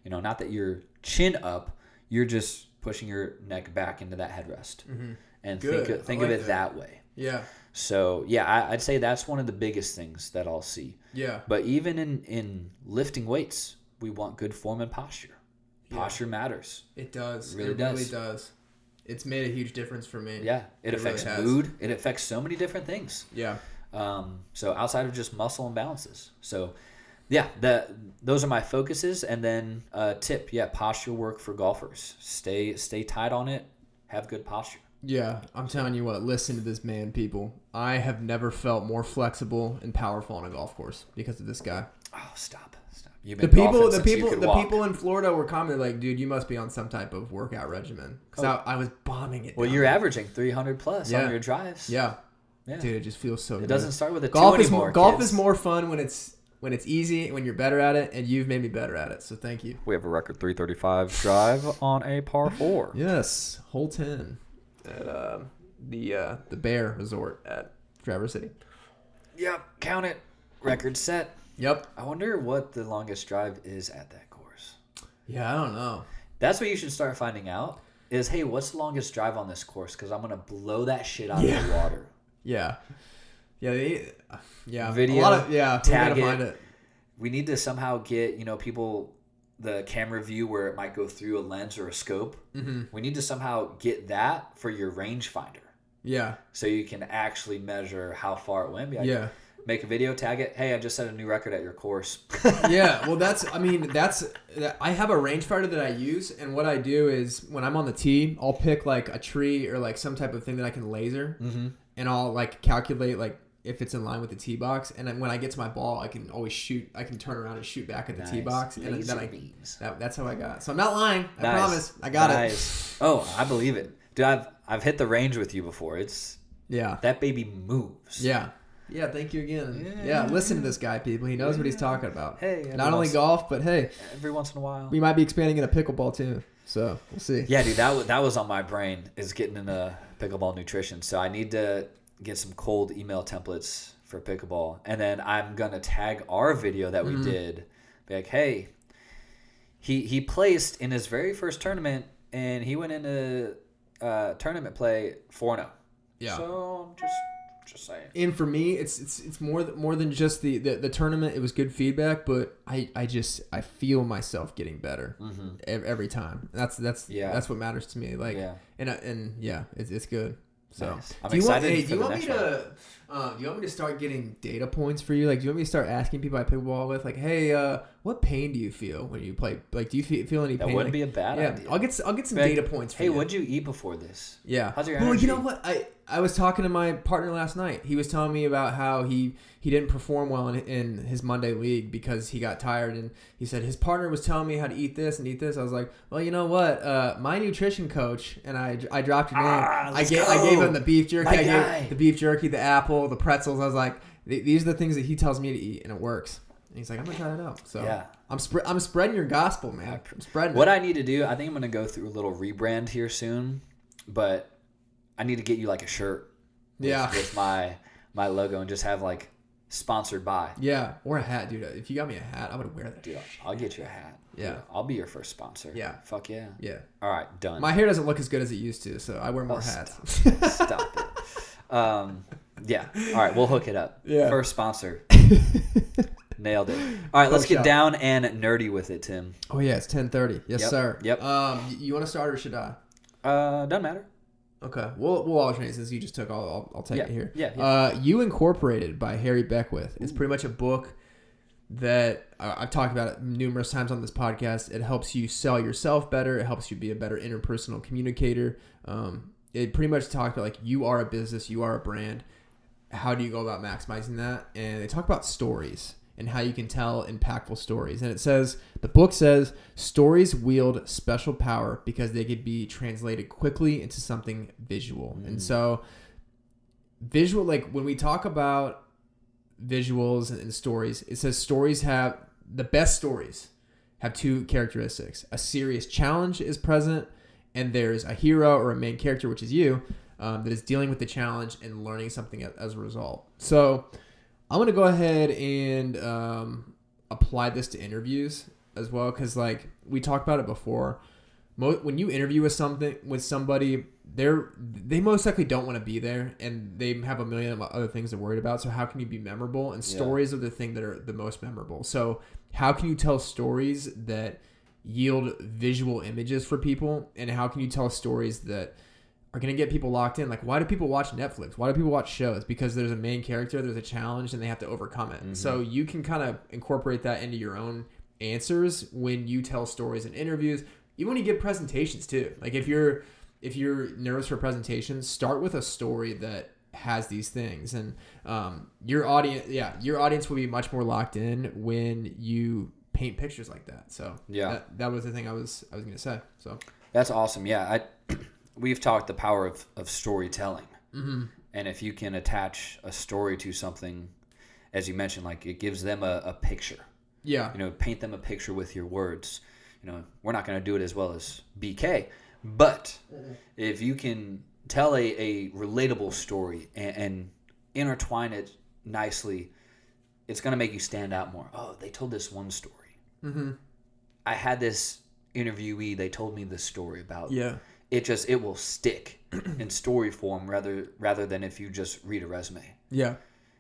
Not that you're chin up, you're just pushing your neck back into that headrest. Mm-hmm. And think of it that way. Yeah. So, I'd say that's one of the biggest things that I'll see. Yeah. But even in lifting weights, we want good form and posture. Posture matters. It does. It really does. It's made a huge difference for me. Yeah. It affects really mood. It affects so many different things. Yeah. So outside of just muscle imbalances. So, those are my focuses. And then tip, posture work for golfers. Stay tight on it. Have good posture. Yeah, I'm telling you what, listen to this man, people. I have never felt more flexible and powerful on a golf course because of this guy. Oh, stop. You've been the people in Florida were commenting like, dude, you must be on some type of workout regimen. Because I was bombing it. Well, you're averaging 300 plus on your drives. Yeah. Dude, it just feels so good. It doesn't start with a golf 2 anymore. Golf is more fun when it's easy, when you're better at it, and you've made me better at it. So thank you. We have a record 335 drive on a par 4. Yes, hole 10 at the Bear Resort at Traverse City. Yep, count it. Record set. Yep. I wonder what the longest drive is at that course. Yeah, I don't know. That's what you should start finding out is, hey, what's the longest drive on this course? Because I'm going to blow that shit out of the water. Yeah. Yeah. Video, tag we gotta find it. We need to somehow get, people, the camera view where it might go through a lens or a scope. Mm-hmm. We need to somehow get that for your rangefinder. Yeah. So you can actually measure how far it went. Make a video, tag it. Hey, I just set a new record at your course. Yeah, well, I have a rangefinder that I use, and what I do is when I'm on the tee, I'll pick a tree or some type of thing that I can laser, and I'll calculate if it's in line with the tee box, and then when I get to my ball, I can always shoot. I can turn around and shoot back at the tee box, and then that's how I got it. So I'm not lying. I promise. I got it. Oh, I believe it, dude. I've hit the range with you before. That baby moves. Yeah. Yeah, thank you again. Yeah, listen to this guy, people. He knows what he's talking about. Hey, not only golf, but hey, every once in a while, we might be expanding into pickleball too. So we'll see. Yeah, dude, that was on my brain is getting into pickleball nutrition. So I need to get some cold email templates for pickleball, and then I'm gonna tag our video that we did. Be like, hey, he placed in his very first tournament, and he went into tournament play 4-0. Yeah. So just Just saying. And for me, it's more than just the tournament. It was good feedback, but I feel myself getting better every time. That's what matters to me. Like, and it's good. So nice. I'm excited. Do you want me to start getting data points for you? Like, do you want me to start asking people I pickleball with, like, hey, what pain do you feel when you play? Like, do you feel any pain? That wouldn't be a bad idea. I'll get some data points for you. Hey, what'd you eat before this? Yeah. How's your energy? Well, you know what? I was talking to my partner last night. He was telling me about how he didn't perform well in his Monday league because he got tired, and he said his partner was telling me how to eat this and eat this. I was like, well, you know what? My nutrition coach, and I dropped your name. I gave him the beef jerky. I gave the beef jerky, the apple, the pretzels. I was like, these are the things that he tells me to eat, and it works. And he's like, I'm gonna try it out. So yeah. I'm spreading your gospel, man. I'm spreading what I need to do. I think I'm gonna go through a little rebrand here soon, but I need to get you like a shirt. With my logo and just have like sponsored by. Yeah, or a hat, dude. If you got me a hat, I would wear that. Dude, I'll get you a hat. Yeah. Dude, I'll be your first sponsor. Yeah. Fuck yeah. Yeah. All right, done. My hair doesn't look as good as it used to, so I wear more hats. Stop it. Yeah. All right, we'll hook it up. Yeah. First sponsor. Nailed it. All right, let's get down and nerdy with it, Tim. Oh yeah, it's 10:30. Yes, sir. Yep. You want to start or should I? Doesn't matter. Okay, we'll alternate since you just took. I'll take it here. Yeah. You Incorporated by Harry Beckwith. It's pretty much a book that I've talked about it numerous times on this podcast. It helps you sell yourself better. It helps you be a better interpersonal communicator. It pretty much talks about like you are a business, you are a brand. How do you go about maximizing that? And they talk about stories and how you can tell impactful stories. And the book says, stories wield special power because they could be translated quickly into something visual. And so visual, like when we talk about visuals and stories, it says the best stories have two characteristics. A serious challenge is present, and there's a hero or a main character, which is you, that is dealing with the challenge and learning something as a result. So I'm going to go ahead and apply this to interviews as well, because like we talked about it before. When you interview with somebody, they most likely don't want to be there, and they have a million other things they're worried about. So how can you be memorable? And stories are the thing that are the most memorable. So how can you tell stories that yield visual images for people, and how can you tell stories that are going to get people locked in? Like, why do people watch Netflix? Why do people watch shows? Because there's a main character, there's a challenge, and they have to overcome it. So you can kind of incorporate that into your own answers when you tell stories in interviews. Even when you give presentations too. Like if you're nervous for presentations, start with a story that has these things, and your audience will be much more locked in when you paint pictures like that. So that was the thing I was gonna say. So that's awesome. Yeah, we've talked the power of storytelling, and if you can attach a story to something, as you mentioned, like it gives them a picture. Yeah, paint them a picture with your words. We're not going to do it as well as BK, but if you can tell a relatable story and intertwine it nicely, it's going to make you stand out more. Oh, they told this one story. I had this interviewee, they told me this story about. Yeah. It will stick in story form rather than if you just read a resume. Yeah.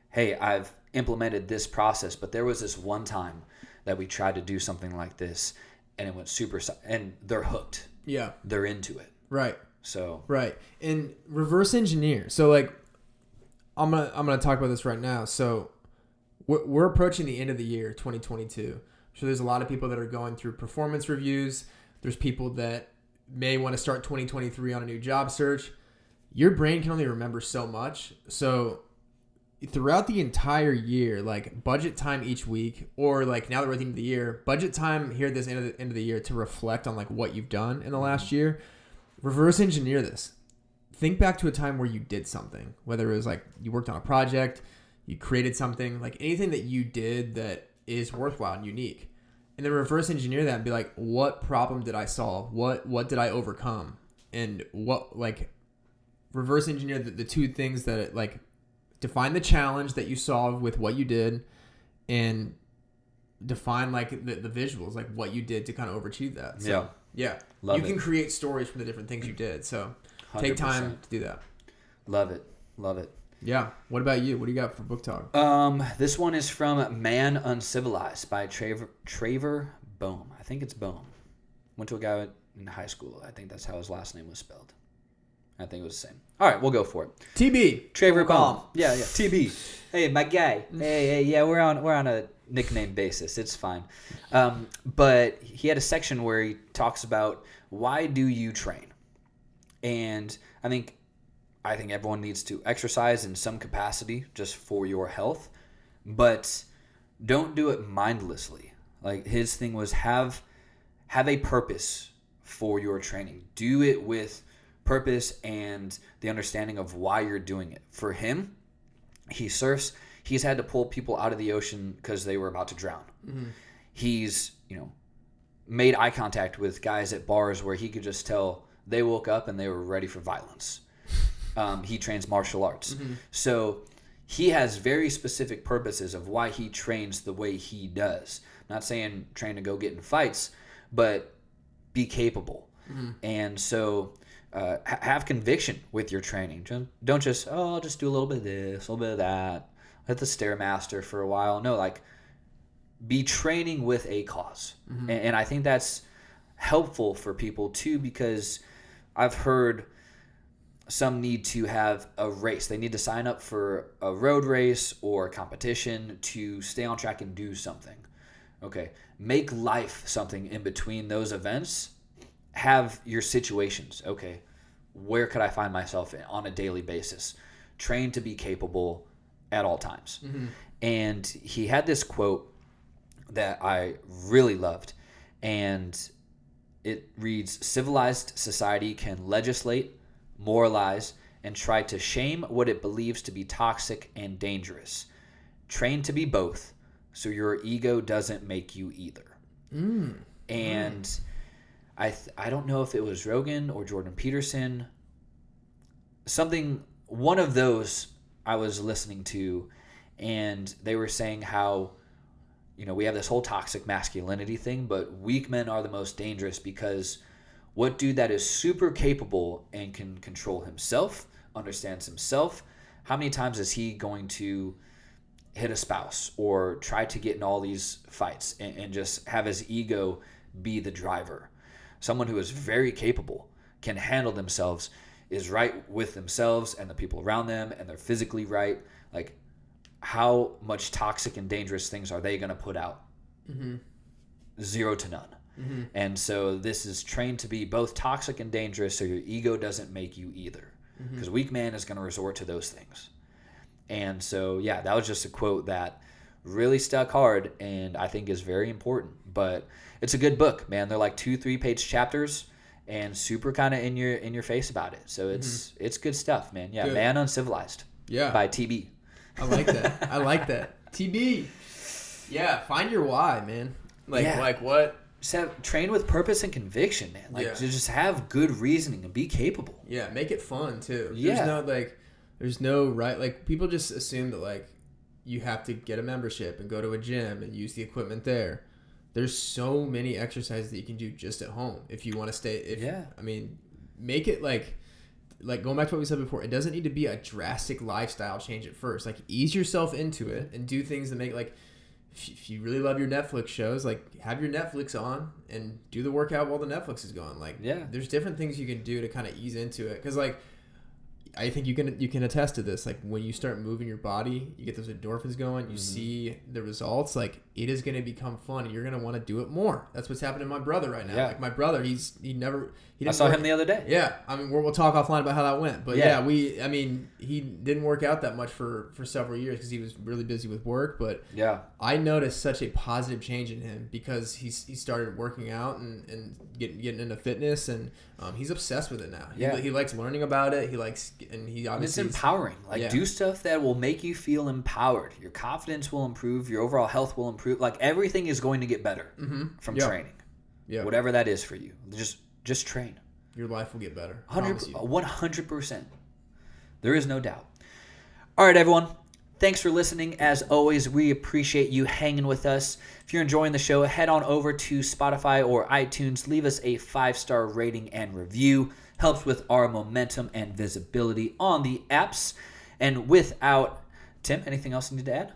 Hey, I've implemented this process, but there was this one time that we tried to do something like this, and it went super, and they're hooked. Yeah. They're into it. Right. So. Right. And reverse engineer. So like, I'm gonna talk about this right now. So we're approaching the end of the year, 2022. So there's a lot of people that are going through performance reviews. There's people that may want to start 2023 on a new job search. Your brain can only remember so much. So throughout the entire year, like budget time each week, or like now that we're at the end of the year, budget time here at this end of the year to reflect on like what you've done in the last year. Reverse engineer this. Think back to a time where you did something, whether it was like you worked on a project, you created something, like anything that you did that is worthwhile and unique. And then reverse engineer that and be like, what problem did I solve? What did I overcome? And what, like, reverse engineer the two things that like define the challenge that you solved with what you did, and define like the visuals, like what you did to kind of overachieve that. So, yeah. You can create stories from the different things you did. So 100%. Take time to do that. Love it. Yeah. What about you? What do you got for book talk? This one is from Man Uncivilized by Traver Boehm. I think it's Boehm. Went to a guy in high school. I think that's how his last name was spelled. I think it was the same. All right, we'll go for it. TB. Traver Boehm. Yeah. TB. Hey, my guy. Hey, yeah, we're on a nickname basis. It's fine. But he had a section where he talks about why do you train? And I think everyone needs to exercise in some capacity just for your health, but don't do it mindlessly. Like his thing was have a purpose for your training. Do it with purpose and the understanding of why you're doing it. For him, he surfs. He's had to pull people out of the ocean because they were about to drown. Mm-hmm. He's, made eye contact with guys at bars where he could just tell they woke up and they were ready for violence. He trains martial arts. Mm-hmm. So he has very specific purposes of why he trains the way he does. Not saying train to go get in fights, but be capable. Mm-hmm. And so have conviction with your training. Don't just, I'll just do a little bit of this, a little bit of that. Let the Stairmaster for a while. No, like be training with a cause. Mm-hmm. And I think that's helpful for people too, because I've heard some need to have a race. They need to sign up for a road race or a competition to stay on track and do something. Okay. Make life something in between those events. Have your situations. Okay. Where could I find myself on a daily basis? Train to be capable at all times. Mm-hmm. And he had this quote that I really loved. And it reads, civilized society can legislate, moralize, and try to shame what it believes to be toxic and dangerous. Train to be both, so your ego doesn't make you either. And I don't know if it was Rogan or Jordan Peterson. One of those I was listening to, and they were saying how, we have this whole toxic masculinity thing, but weak men are the most dangerous because what dude that is super capable and can control himself, understands himself, how many times is he going to hit a spouse or try to get in all these fights and just have his ego be the driver? Someone who is very capable, can handle themselves, is right with themselves and the people around them, and they're physically right. Like, how much toxic and dangerous things are they going to put out? Mm-hmm. 0 to none. Mm-hmm. And so this is trained to be both toxic and dangerous, so your ego doesn't make you either. Because weak man is going to resort to those things. And so, yeah, that was just a quote that really stuck hard and I think is very important. But it's a good book, man. They're like 2-3 page chapters and super kind of in your face about it. So it's good stuff, man. Yeah, good. Man Uncivilized. Yeah. By TB. I like that. TB. Yeah, find your why, man. Like what? Just train with purpose and conviction, man. Just have good reasoning and be capable. Yeah, make it fun too. Yeah. There's no right. Like, people just assume that like you have to get a membership and go to a gym and use the equipment there. There's so many exercises that you can do just at home if you want to stay. I mean, make it like going back to what we said before, it doesn't need to be a drastic lifestyle change at first. Like, ease yourself into it and do things that make, like, if you really love your Netflix shows, like, have your Netflix on and do the workout while the Netflix is going. Like, there's different things you can do to kind of ease into it. Because, like, I think you can attest to this. Like, when you start moving your body, you get those endorphins going, you see the results, like, it is going to become fun and you're going to want to do it more. That's what's happening to my brother right now. Yeah. Like, my brother, he didn't saw him the other day. Yeah. I mean, we'll talk offline about how that went. But he didn't work out that much for several years because he was really busy with work. But I noticed such a positive change in him because he started working out and getting into fitness, and he's obsessed with it now. He likes learning about it. And he obviously it's empowering. Do stuff that will make you feel empowered. Your confidence will improve. Your overall health will improve. Like, everything is going to get better from training. Yeah. Whatever that is for you. Just train. Your life will get better. 100%. There is no doubt. All right, everyone. Thanks for listening. As always, we appreciate you hanging with us. If you're enjoying the show, head on over to Spotify or iTunes. Leave us a 5-star rating and review. Helps with our momentum and visibility on the apps. And without Tim, anything else you need to add?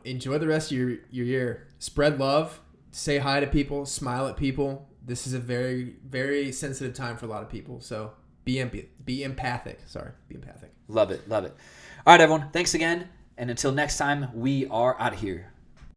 Enjoy the rest of your year. Spread love. Say hi to people. Smile at people. This is a very, very sensitive time for a lot of people. So be empathic. Sorry, be empathic. Love it. Love it. All right, everyone. Thanks again. And until next time, we are out of here.